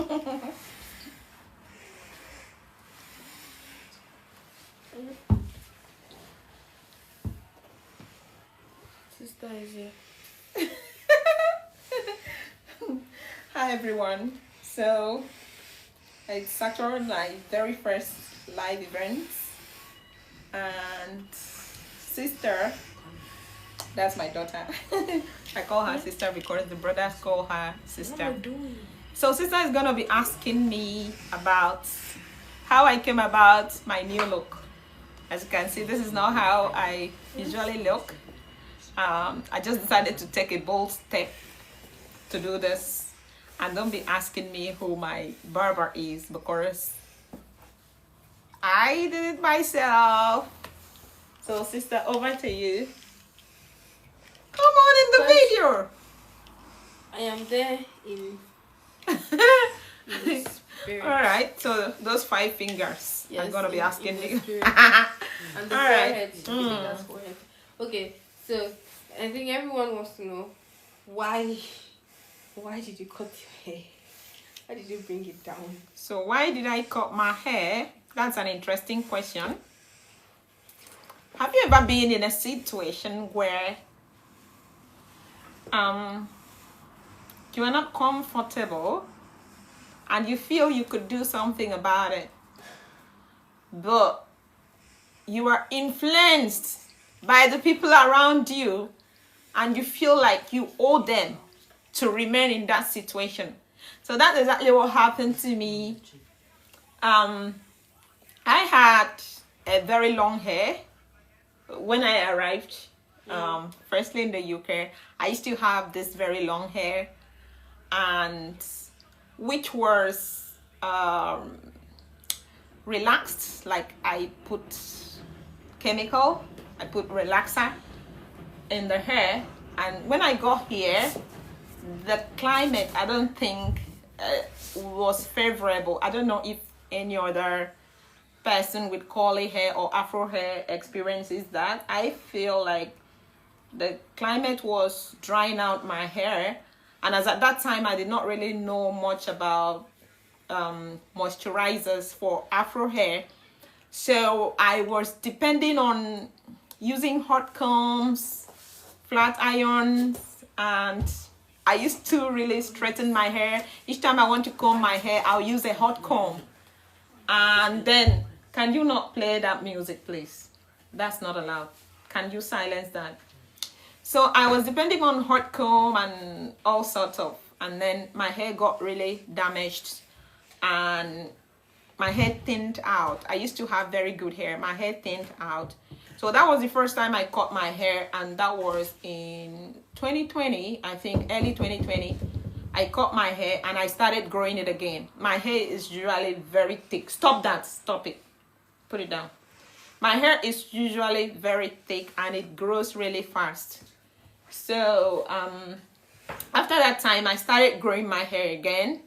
Sister is here. Hi everyone. So it's actually my very first live event, and sister, that's my daughter. I call her sister because the brothers call her sister. What am I doing? So sister is gonna be asking me about how I came about my new look. As you can see, this is not how I usually look. I just decided to take a bold step to do this, and don't be asking me who my barber is because I did it myself. So sister, over to you. Come on in the video. I am there in the spirit. All right, so those 5 fingers Yes, I'm gonna be asking in you. the spirit. And the All right. forehead. That's forehead. Okay, so I think everyone wants to know why did you cut your hair? Why did you bring it down? So why did I cut my hair? That's an interesting question. Have you ever been in a situation where you are not comfortable and you feel you could do something about it, but you are influenced by the people around you and you feel like you owe them to remain in that situation? So that's exactly what happened to me. I had a very long hair when I arrived. Firstly in the UK, I used to have this very long hair, and which was relaxed. Like I put relaxer in the hair, and when I got here, the climate, I don't think was favorable. I don't know if any other person with curly hair or Afro hair experiences that. I feel like the climate was drying out my hair, and as at that time I did not really know much about moisturizers for Afro hair, so I was depending on using hot combs, flat irons, and I used to really straighten my hair. Each time I want to comb my hair, I'll use a hot comb. And then, can you not play that music, please? That's not allowed. Can you silence that? So I was depending on hot comb and all sorts of, and then my hair got really damaged and my hair thinned out. I used to have very good hair. My hair thinned out. So that was the first time I cut my hair, and that was in 2020, I think early 2020. I cut my hair and I started growing it again. My hair is usually very thick. Stop that. Stop it. Put it down. My hair is usually very thick and it grows really fast. So after that time, I started growing my hair again,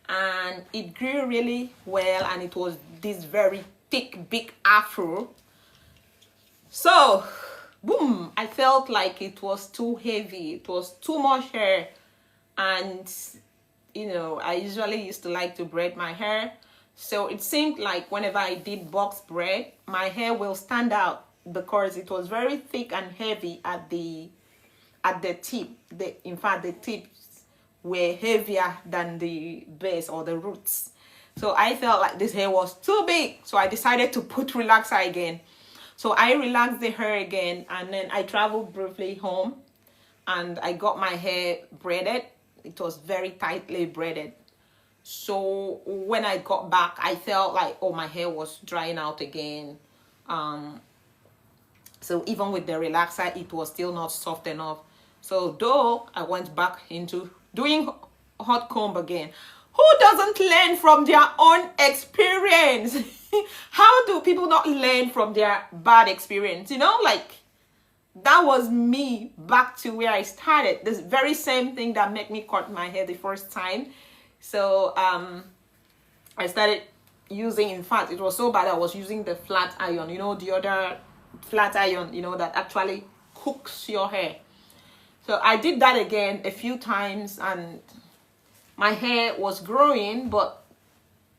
and it grew really well, and it was this very thick, big afro. So, boom, I felt like it was too heavy. It was too much hair. And, you know, I usually used to like to braid my hair. So it seemed like whenever I did box braid, my hair will stand out because it was very thick and heavy at the tip. In fact, the tips were heavier than the base or the roots. So I felt like this hair was too big. So I decided to put relaxer again. So I relaxed the hair again, and then I traveled briefly home and I got my hair braided. It was very tightly braided. So when I got back, I felt like, oh, my hair was drying out again. So even with the relaxer, it was still not soft enough. So though I went back into doing hot comb again. Who doesn't learn from their own experience? How do people not learn from their bad experience? You know, like that was me back to where I started. This very same thing that made me cut my hair the first time. So I started using, in fact, it was so bad I was using the flat iron, you know, the other flat iron, you know, that actually cooks your hair. So I did that again a few times, and my hair was growing, but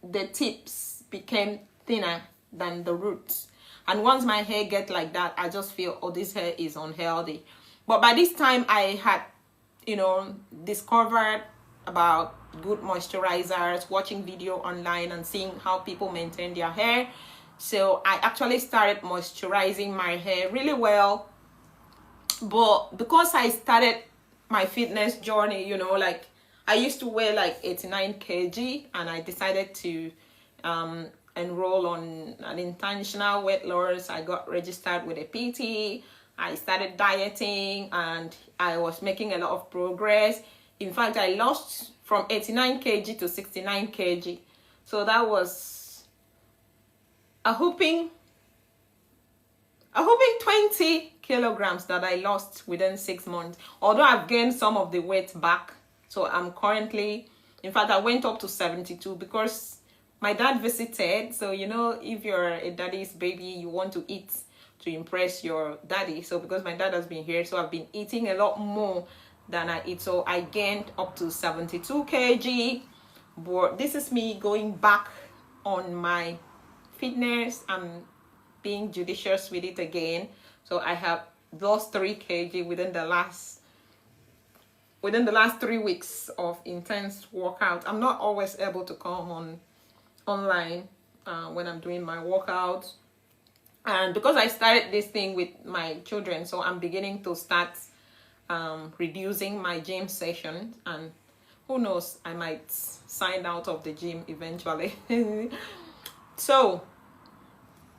the tips became thinner than the roots. And once my hair get like that, I just feel, oh, this hair is unhealthy. But by this time, I had, discovered about good moisturizers, watching video online and seeing how people maintain their hair. So I actually started moisturizing my hair really well. But because I started my fitness journey, like I used to weigh like 89 kg, and I decided to enroll on an intentional weight loss. I got registered with a PT. I started dieting, and I was making a lot of progress. In fact, I lost from 89 kg to 69 kg. So that was a whooping 20 kilograms that I lost within 6 months. Although I've gained some of the weight back. So I'm currently, in fact, I went up to 72 because my dad visited. So, if you're a daddy's baby, you want to eat to impress your daddy. So because my dad has been here, so I've been eating a lot more than I eat. So I gained up to 72 kg. But this is me going back on my fitness. I'm being judicious with it again. So I have lost 3 kg within the last 3 weeks of intense workout. I'm not always able to come online when I'm doing my workouts. And because I started this thing with my children, so I'm beginning to start reducing my gym sessions, and who knows, I might sign out of the gym eventually. So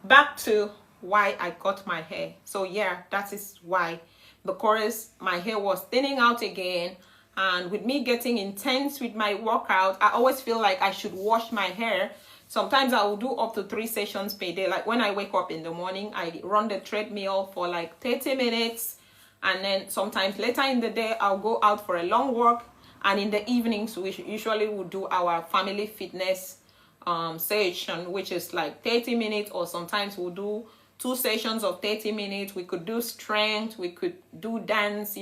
back to why I cut my hair. So yeah, that is why, because my hair was thinning out again, and with me getting intense with my workout, I always feel like I should wash my hair. Sometimes I will do up to 3 sessions per day. Like when I wake up in the morning, I run the treadmill for like 30 minutes. And then sometimes later in the day, I'll go out for a long walk. And in the evenings, we usually will do our family fitness session, which is like 30 minutes, or sometimes we'll do 2 sessions of 30 minutes. We could do strength, we could do dance,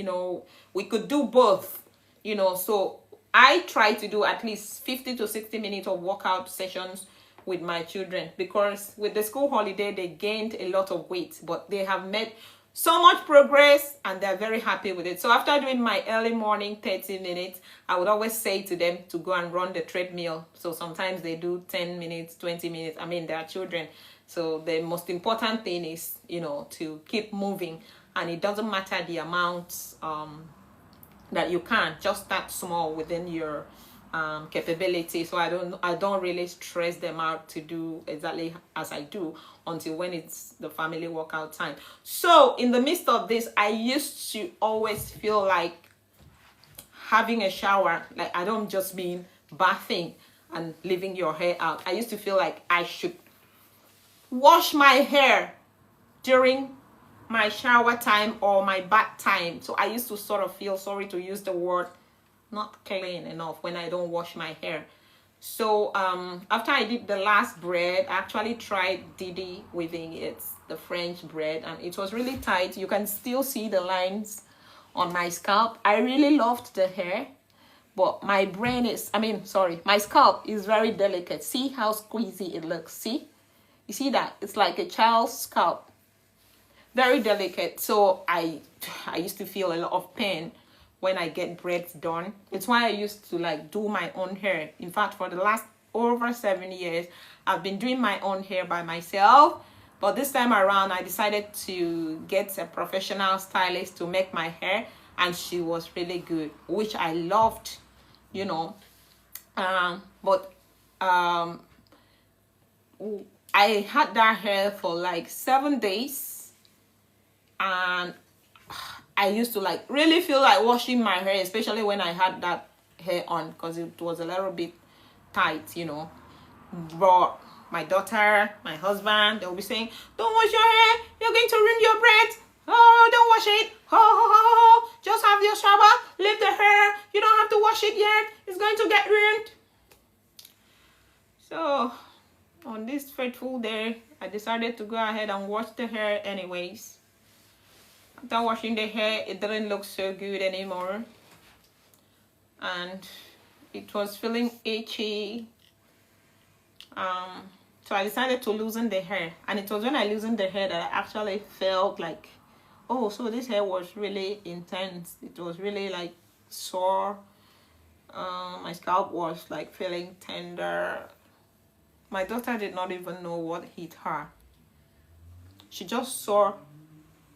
we could do both, so I try to do at least 50 to 60 minutes of workout sessions with my children, because with the school holiday, they gained a lot of weight, but they have made so much progress and they're very happy with it. So after doing my early morning 30 minutes, I would always say to them to go and run the treadmill. So sometimes they do 10 minutes, 20 minutes. I mean, they are children. So the most important thing is, to keep moving, and it doesn't matter the amount that you can, just start small within your capability. So I don't really stress them out to do exactly as I do until when it's the family workout time. So in the midst of this, I used to always feel like having a shower. Like, I don't just mean bathing and leaving your hair out. I used to feel like I should wash my hair during my shower time or my bath time. So I used to sort of feel, sorry to use the word, not clean enough when I don't wash my hair. So after I did the last braid, I actually tried Didi weaving. It's the French braid, and it was really tight. You can still see the lines on my scalp. I really loved the hair, but my my scalp is very delicate. See how squeezy it looks? See? You see that? It's like a child's scalp. Very delicate. So I used to feel a lot of pain when I get braids done. It's why I used to do my own hair. In fact, for the last over 7 years, I've been doing my own hair by myself. But this time around, I decided to get a professional stylist to make my hair, and she was really good, which I loved, I had that hair for like 7 days, and I used to really feel like washing my hair, especially when I had that hair on, because it was a little bit tight, But my daughter, my husband, they'll be saying, "Don't wash your hair, you're going to ruin your braids. Oh, don't wash it. Oh, just have your shower, leave the hair. You don't have to wash it yet. It's going to get ruined." So on this fateful day, I decided to go ahead and wash the hair anyways. After washing the hair, it didn't look so good anymore, and It was feeling itchy. So I decided to loosen the hair, and it was when I loosened the hair that I actually felt like, oh, so this hair was really intense. It was really like sore. My scalp was like feeling tender. My daughter did not even know what hit her. She just saw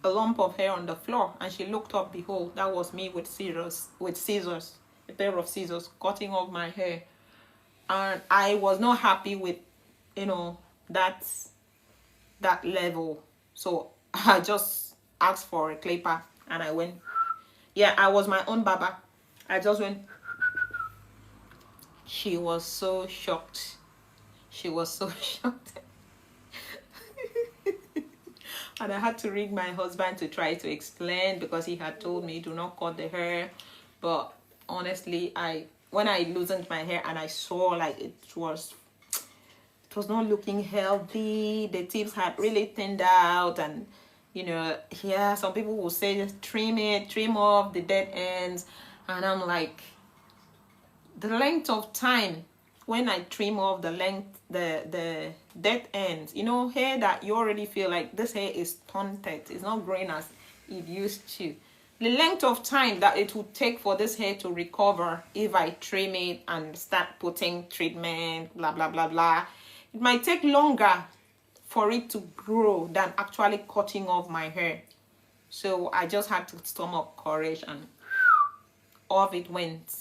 a lump of hair on the floor, and she looked up. Behold, that was me with scissors, a pair of scissors cutting off my hair. And I was not happy with, that level. So I just asked for a clipper, and I went. Yeah, I was my own barber. I just went. She was so shocked. She was so shocked. And I had to ring my husband to try to explain, because he had told me do not cut the hair. But honestly, when I loosened my hair and I saw like it was not looking healthy, the tips had really thinned out, and yeah, some people will say just trim off the dead ends, and I'm like, the length of time when I trim off the dead ends, hair that you already feel like this hair is stunted, it's not growing as it used to. The length of time that it would take for this hair to recover if I trim it and start putting treatment, blah, blah, blah, blah. It might take longer for it to grow than actually cutting off my hair. So I just had to storm up courage, and off it went.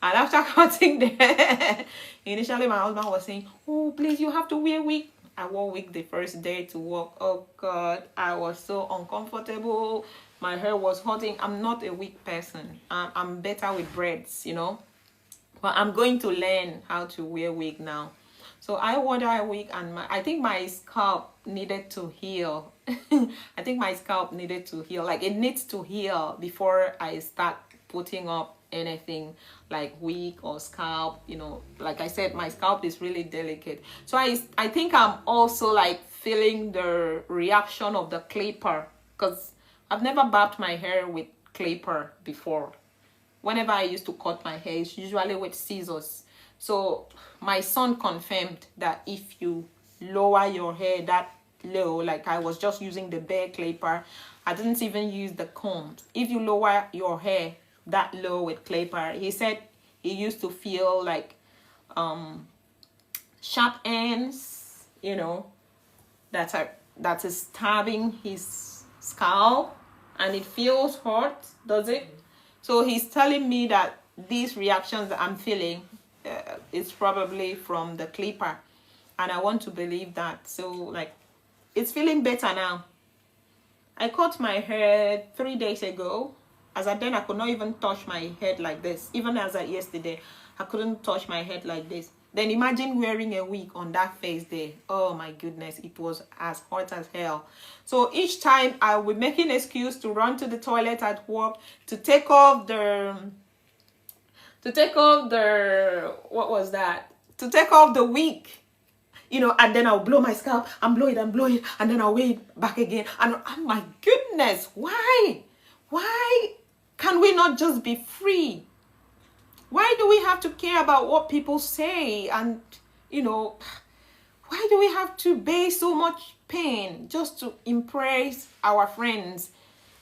And after cutting the hair, initially my husband was saying, oh, please, you have to wear wig. I wore wig the first day to work. Oh, God, I was so uncomfortable. My hair was hurting. I'm not a wig person. I'm better with braids, But I'm going to learn how to wear wig now. So I wore that wig, and I think my scalp needed to heal. I think my scalp needed to heal. Like, it needs to heal before I start putting up anything like wig or scalp. Like I said, my scalp is really delicate. So I think I'm also like feeling the reaction of the clipper, because I've never barbed my hair with clipper before. Whenever I used to cut my hair, it's usually with scissors. So my son confirmed that if you lower your hair that low, like I was just using the bare clipper, I didn't even use the combs. If you lower your hair that low with clipper, he said he used to feel like sharp ends, that is stabbing his scalp, and it feels hot, does it? So he's telling me that these reactions that I'm feeling is probably from the clipper, and I want to believe that. So like, it's feeling better now. I cut my hair 3 days ago. As at then, I could not even touch my head like this. Even as at yesterday, I couldn't touch my head like this. Then imagine wearing a wig on that face day. Oh my goodness, it was as hot as hell. So each time I would make an excuse to run to the toilet at work, to take off the what was that? To take off the wig. And then I'll blow my scalp and blow it, and then I'll wear it back again. And oh my goodness, why? Why can we not just be free? Why do we have to care about what people say? And, why do we have to bear so much pain just to impress our friends?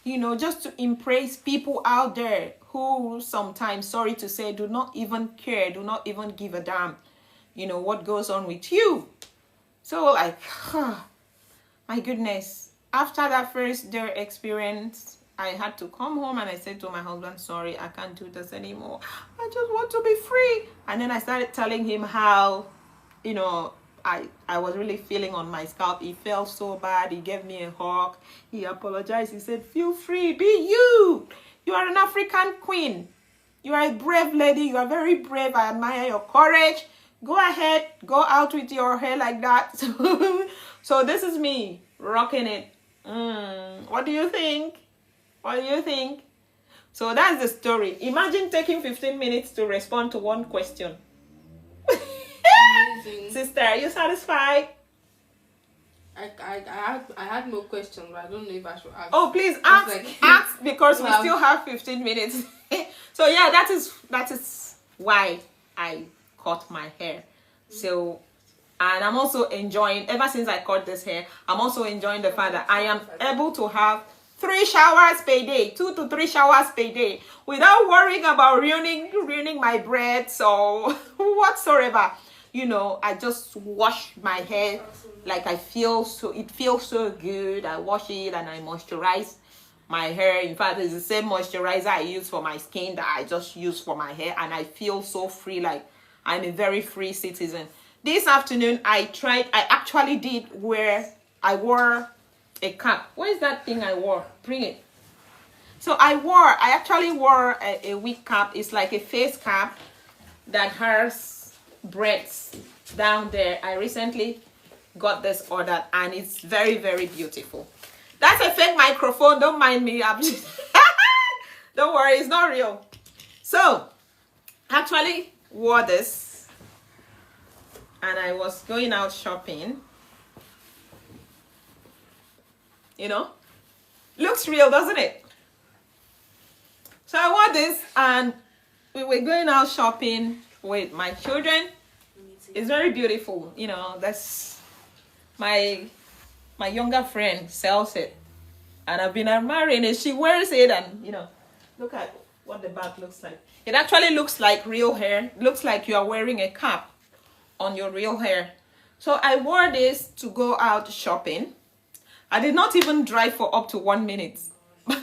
Just to impress people out there who sometimes, sorry to say, do not even care, do not even give a damn, what goes on with you. So like, my goodness, after that first day experience, I had to come home, and I said to my husband, sorry, I can't do this anymore. I just want to be free. And then I started telling him how, I was really feeling on my scalp. He felt so bad. He gave me a hug. He apologized. He said, feel free, be you. You are an African queen. You are a brave lady. You are very brave. I admire your courage. Go ahead, go out with your hair like that. So this is me rocking it. What do you think? What do you think? So that's the story. Imagine taking 15 minutes to respond to one question. Sister, are you satisfied? I had more questions, but I don't know if I should ask. Oh, please ask because we still have 15 minutes. So yeah, that is why I cut my hair. So, and I'm also enjoying, ever since I cut this hair, I'm also enjoying the fact that I am able to have 3 showers per day, 2 to 3 showers per day, without worrying about ruining my braids or whatsoever. You know, I just wash my hair like I feel so, it feels so good. I wash it and I moisturize my hair. In fact, it's the same moisturizer I use for my skin that I just use for my hair, and I feel so free, like I'm a very free citizen. This afternoon, I actually did where I wore a cap. What is that thing I wore? Bring it. So I actually wore a wig cap. It's like a face cap that has braids down there. I recently got this ordered and it's very, very beautiful. That's a fake microphone. Don't mind me. I'm just don't worry, it's not real. So actually wore this and I was going out shopping. You know, looks real, doesn't it? So I wore this and we were going out shopping with my children. It's very beautiful. You know, that's my younger friend sells it and I've been admiring it. She wears it and, you know, look at what the back looks like. It actually looks like real hair. It looks like you are wearing a cap on your real hair. So I wore this to go out shopping. I did not even drive for up to 1 minute.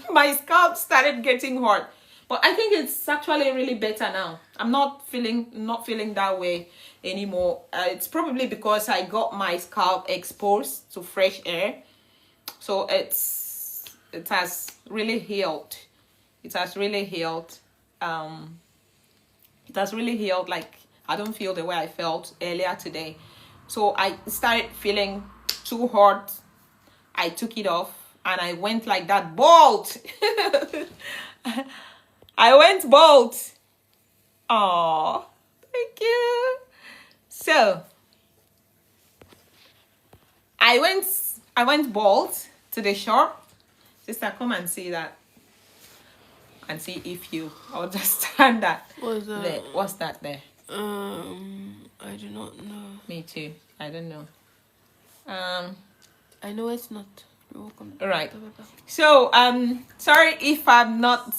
My scalp started getting hot. But I think it's actually really better now. I'm not feeling that way anymore. It's probably because I got my scalp exposed to fresh air. So it has really healed. It has really healed. It has really healed. Like, I don't feel the way I felt earlier today. So I started feeling too hot. I took it off and I went like that bald. I went bald. Oh, thank you. So I went bald to the shop. Sister, come and see that. And see if you understand that. What's that? There. What's that there? I do not know. Me too. I don't know. I know it's not. You're welcome. Right. So sorry if I'm not.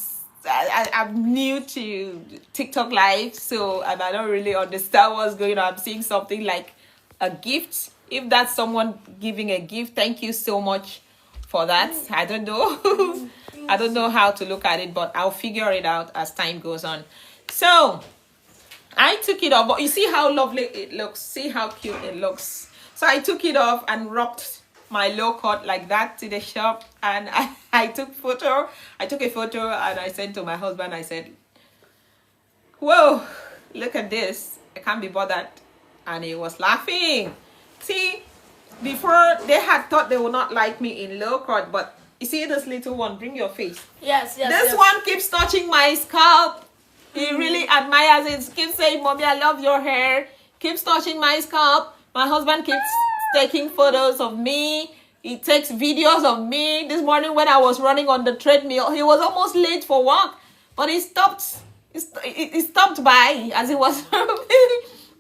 I'm new to TikTok live, so I don't really understand what's going on. I'm seeing something like a gift. If that's someone giving a gift, thank you so much for that. I don't know. I don't know how to look at it, but I'll figure it out as time goes on. So I took it off, but you see how lovely it looks. See how cute it looks. So I took it off and rocked my low cut like that to the shop, and I took a photo and I sent to my husband. I said, whoa, look at this, I can't be bothered. And he was laughing. See, before they had thought they would not like me in low cut, but you see this little one, bring your face. Yes. This one keeps touching my scalp. He really admires it. Keeps saying, Mommy, I love your hair. Keeps touching my scalp. My husband keeps taking photos of me. He takes videos of me. This morning when I was running on the treadmill, he was almost late for work, but he stopped. He stopped by as he was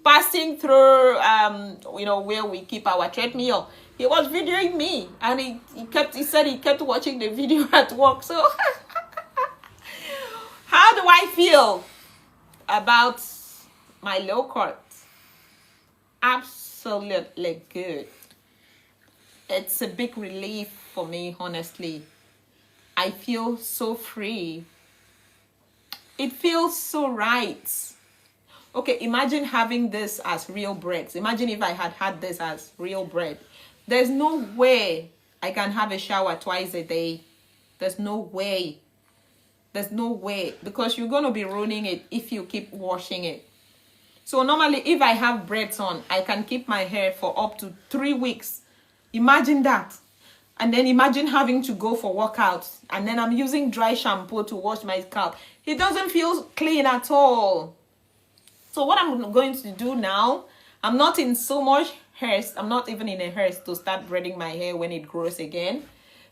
passing through, you know, where we keep our treadmill. He was videoing me, and he said he kept watching the video at work. So how do I feel about my low cut? Absolutely good. It's a big relief for me, honestly. I feel so free. It feels so right. Okay, imagine having this as real bread. Imagine if I had this as real bread. There's no way I can have a shower twice a day. There's no way. There's no way. Because you're going to be ruining it if you keep washing it. So normally, if I have braids on, I can keep my hair for up to 3 weeks. Imagine that. And then imagine having to go for workouts. And then I'm using dry shampoo to wash my scalp. It doesn't feel clean at all. So what I'm going to do now, I'm not in so much haste. I'm not even in a haste to start braiding my hair when it grows again.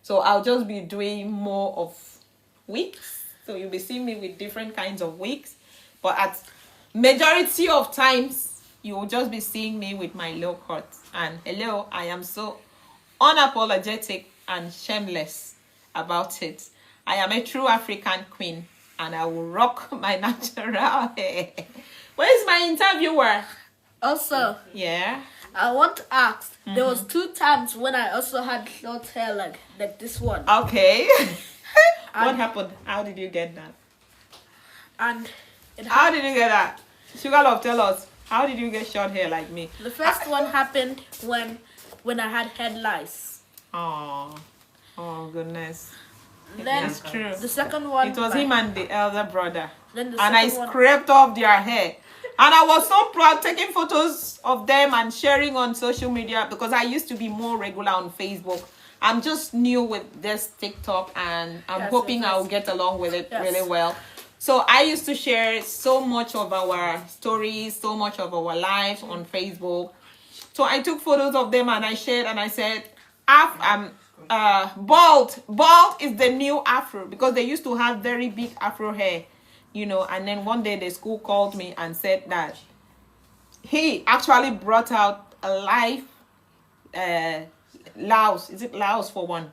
So I'll just be doing more of wigs. So you'll be seeing me with different kinds of wigs. But majority of times you will just be seeing me with my low cut. And hello, I am so unapologetic and shameless about it. I am a true African queen, and I will rock my natural hair. Where's my interviewer? Also, Yeah. I want to ask. There was 2 times when I also had short hair like this one, Okay. What happened? How did you get that? and How did you get that? Sugar Love, tell us. How did you get short hair like me? the first one happened when I had head lice. Oh goodness. Then It's true. the second one, It was him and the elder brother. Then the And I second one, scraped off their hair. And I was so proud taking photos of them and sharing on social media because I used to be more regular on Facebook. I'm just new with this TikTok and I'm Yes, hoping yes. I'll get along with it Yes. really well. So I used to share so much of our stories, so much of our lives on Facebook. So I took photos of them and I shared and I said, bald is the new Afro, because they used to have very big Afro hair, you know. And then one day the school called me and said that he actually brought out a live louse. Is it louse for one?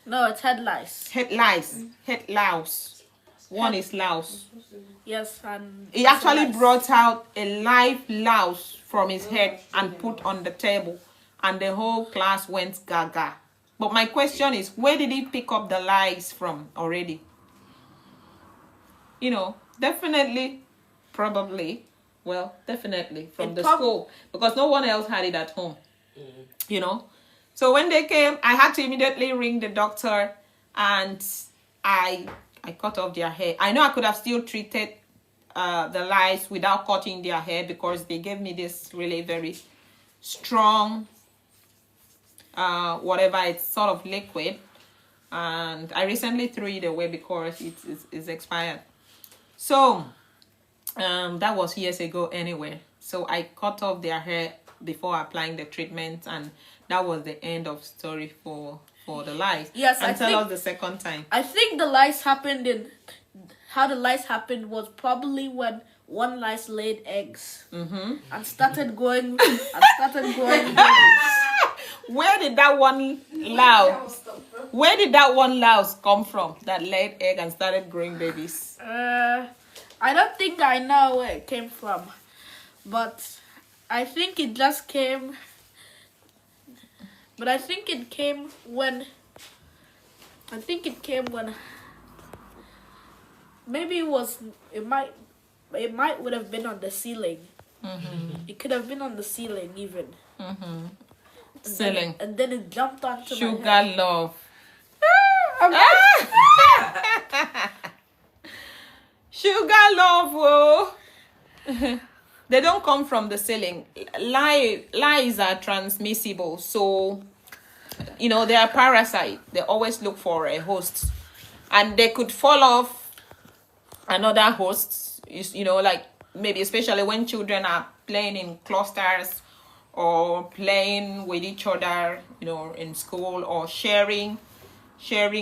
no, it's head lice. Head louse. One is louse. Yes, and He also actually lice. brought out a live louse from his head and put on the table, and the whole class went gaga. But my question is, where did he pick up the lies from already? You know, definitely from It the prob- school, because no one else had it at home. You know, so when they came, I had to immediately ring the doctor, and I cut off their hair. I know I could have still treated the lice without cutting their hair, because they gave me this really very strong whatever, it's sort of liquid, and I recently threw it away because it's expired. So that was years ago anyway. So I cut off their hair before applying the treatment, and that was the end of story for the lice. Yes, and I tell think- us the second time. I think the lice happened how the lice happened was probably when one lice laid eggs and started growing babies. Where did that one louse come from that laid egg and started growing babies? I don't think I know where it came from, but I think it just came. But I think it came when. Maybe it might would have been on the ceiling. It could have been on the ceiling even. Ceiling. And then it jumped onto my Sugar head. Love. Sugar Love, whoa. They don't come from the ceiling. Lies are transmissible, so you know they are parasite. They always look for a host, and they could fall off another host. You know, like maybe especially when children are playing in clusters or playing with each other, you know, in school, or sharing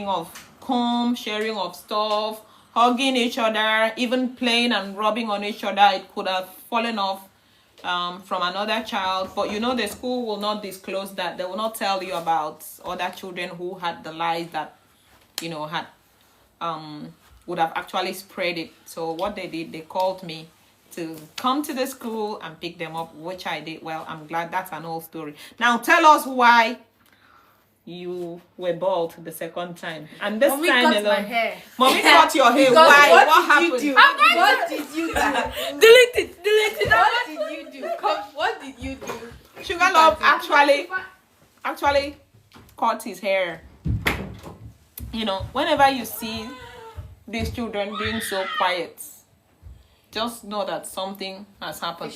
of comb, sharing of stuff, hugging each other, even playing and rubbing on each other. It could have fallen off from another child, but you know the school will not disclose that. They will not tell you about other children who had the lies that, you know, had would have actually spread it. So what they did, they called me to come to the school and pick them up, which I did. Well, I'm glad. That's an old story. Now tell us why you were bald the second time, and this Mommy time cut my hair. Mommy cut your hair. Because Why? What did happened? you do? What did you do? Delete it. What did you do? What did you do? Sugar Love actually cut his hair. You know, whenever you see these children being so quiet, just know that something has happened.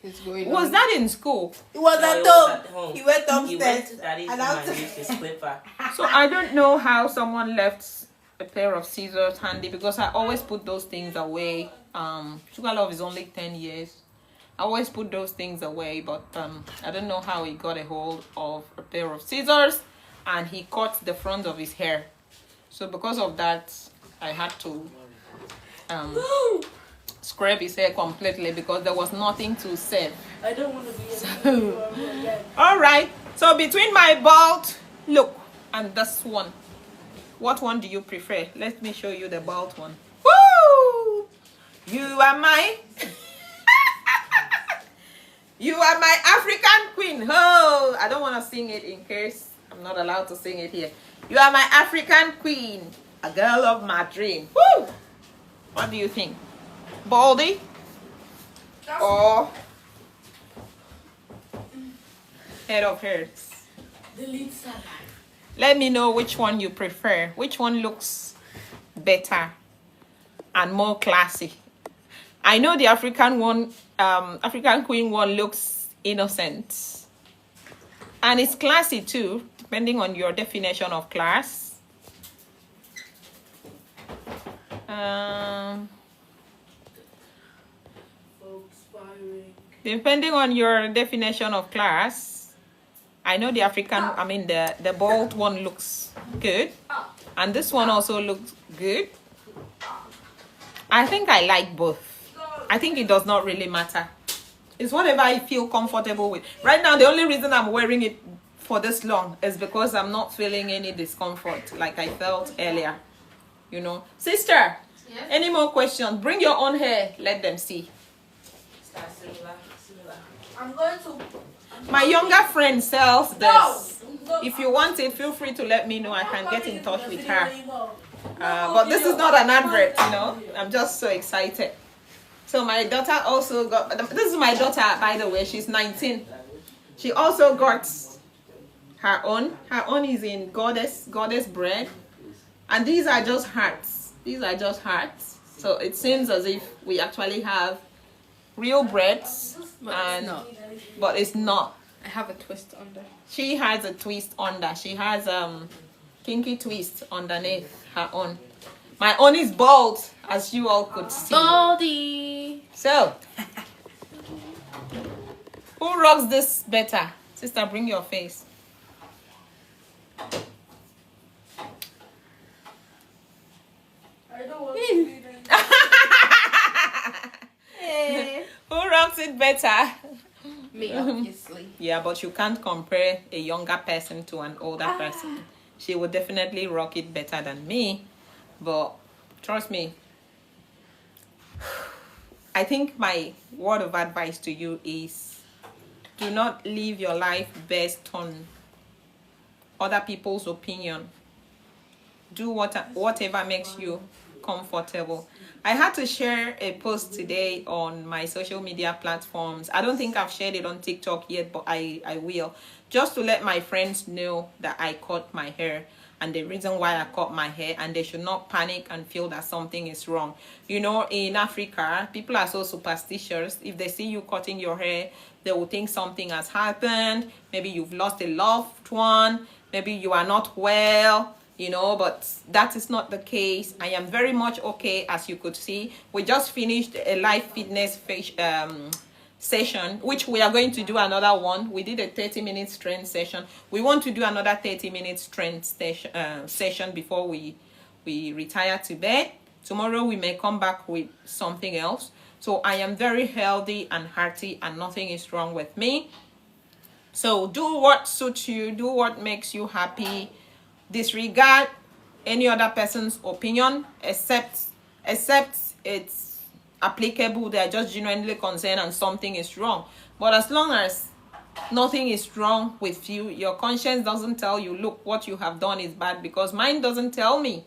It's going Was on. that in school? It was No, at it was at home. home. He went He went upstairs. to daddy's and room out- and used his clipper. So I don't know how someone left a pair of scissors handy, because I always put those things away. Sugar Love is only 10 years. I always put those things away, but I don't know how he got a hold of a pair of scissors and he cut the front of his hair. So because of that, I had to scrub his hair completely because there was nothing to save. I don't want to be again. All right. So between my bald look and this one, what one do you prefer? Let me show you the bald one. Woo! You are my you are my African queen. Oh, I don't want to sing it in case I'm not allowed to sing it here. You are my African queen, a girl of my dream. Woo! What do you think? Baldy or head of hairs? Delete side. Let me know which one you prefer. Which one looks better and more classy? I know the African one, African queen one looks innocent. And it's classy too, depending on your definition of class. Depending on your definition of class, I know the African, the bald one looks good. And this one also looks good. I think I like both. I think it does not really matter. It's whatever I feel comfortable with. Right now, the only reason I'm wearing it for this long is because I'm not feeling any discomfort like I felt earlier. You know. Sister, Yes? any more questions? Bring your own hair. Let them see. I'm going to. My younger friend sells this. No. If you want it, feel free to let me know. I can get in touch with her. But this is not an advert, you know. I'm just so excited. So my daughter also got, this is my daughter, by the way. She's 19. She also got her own. Her own is in goddess bread. And these are just hearts. These are just hearts. So it seems as if we actually have real breads. But it's not. I have a twist under. She has a twist under. She has kinky twist underneath her own. My own is bald, as you all could see. Baldy. So, who rocks this better? Sister, bring your face. I don't want to be there. Who rocks it better? Me, obviously. Yeah, but you can't compare a younger person to an older person. She would definitely rock it better than me. But trust me, I think my word of advice to you is do not live your life based on other people's opinion. Do whatever makes you comfortable. I had to share a post today on my social media platforms. I don't think I've shared it on TikTok yet, but I will. Just to let my friends know that I cut my hair and the reason why I cut my hair, and they should not panic and feel that something is wrong. You know, in Africa, people are so superstitious. If they see you cutting your hair, they will think something has happened. Maybe you've lost a loved one. Maybe you are not well. You know, but that is not the case. I am very much okay, as you could see. We just finished a live fitness session, which we are going to do another one. We did a 30-minute strength session. We want to do another 30-minute strength session before we retire to bed. Tomorrow we may come back with something else. So I am very healthy and hearty, and nothing is wrong with me. So do what suits you. Do what makes you happy. Disregard any other person's opinion, except it's applicable. They are just genuinely concerned and something is wrong. But as long as nothing is wrong with you, your conscience doesn't tell you, look, what you have done is bad, because mine doesn't tell me,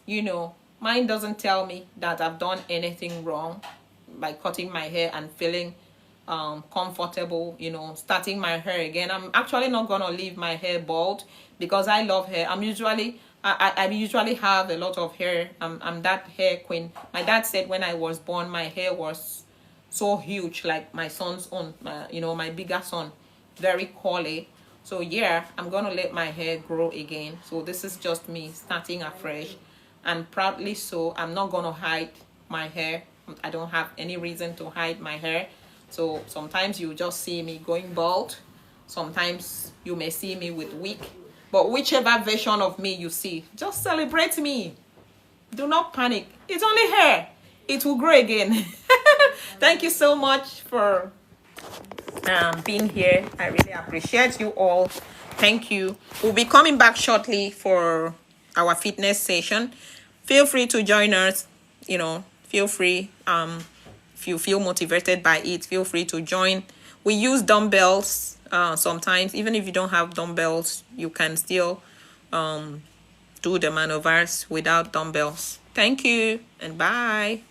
you know, mine doesn't tell me that I've done anything wrong by cutting my hair and feeling comfortable, you know, starting my hair again. I'm actually not gonna leave my hair bald because I love hair. I usually have a lot of hair. I'm that hair queen. My dad said when I was born, my hair was so huge, like my son's own, you know, my bigger son, very curly. So yeah, I'm gonna let my hair grow again. So this is just me starting afresh, and proudly so. I'm not gonna hide my hair. I don't have any reason to hide my hair. So sometimes you just see me going bald. Sometimes you may see me with wig. But whichever version of me you see, just celebrate me. Do not panic. It's only hair. It will grow again. Thank you so much for being here. I really appreciate you all. Thank you. We'll be coming back shortly for our fitness session. Feel free to join us. Feel free. If you feel motivated by it, feel free to join. We use dumbbells sometimes. Even if you don't have dumbbells, you can still do the maneuvers without dumbbells. Thank you and bye.